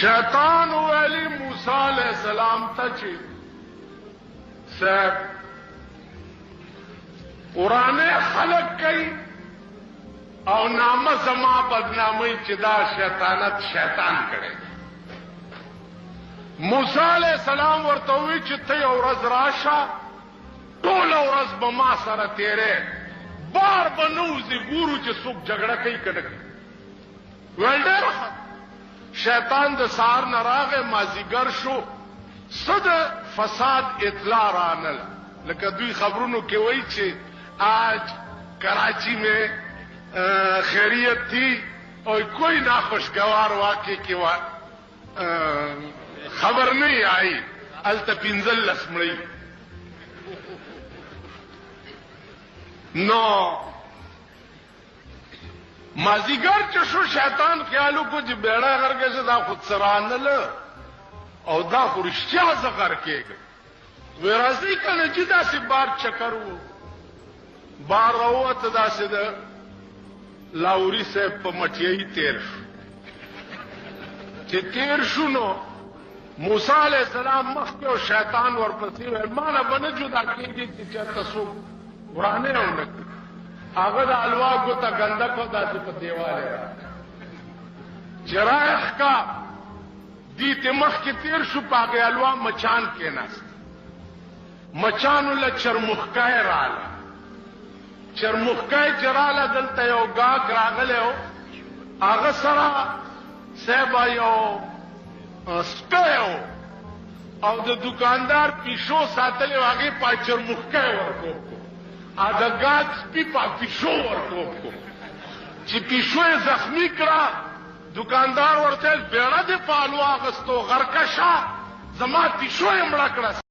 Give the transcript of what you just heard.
शैतान वैली मूसा अलैहिस्सलाम तची साहब पुराने खलक कई और नाम जमा बदनामी चिदा शैतानत शैतान करे मूसा अलैहिस्सलाम वर्तवी चित्ते औरज राशा टोल औरज बमा सर तेरे बार बनूजी गुरु च सुख झगड़ा कई कड़क वेल्डर शैतान द सार नरागे माजीगर शो सद फसाद इतला रानल लेकिन दुई खबरों के वही छे आज कराची में खैरियत थी और कोई नाखुशगवार वाक़े की खबर नहीं आई अलतपिंजल लसमड़ी नो माजीगर चशो शैतान ख्यालों को जो बेड़ा करके से दा खुद सरानल और दा खुरिश्या जकर के वे राजी का नजिदा से बार चकर वो बार रवत दा से लाउरी से पमटियई तेर तेर शुनो मूसा अलैहिस्सलाम मख्के और शैतान और पसी माना बने जुदा की तसो बुराने उनक आगद अलवा को गंदा को दासी पर देवाले जराह का दी तिमख के तेर छुपा गया अलवा मचान के नस मचान उल्ला चरमुखकाय राला चरमुखकाय जराला दलता यो गाक रागले हो आगसरा सेबा यो स्पेयो और द दुकानदार पीछो सातले आगे पा चरमुखकाय वर्को आदगाज पीपा पिशो वर्तो को ची पिशो जख्मी करा दुकानदार वर्ते बेड़ा दे पालवा अगस्तो गरकशा जमा पिशो मड़ा करा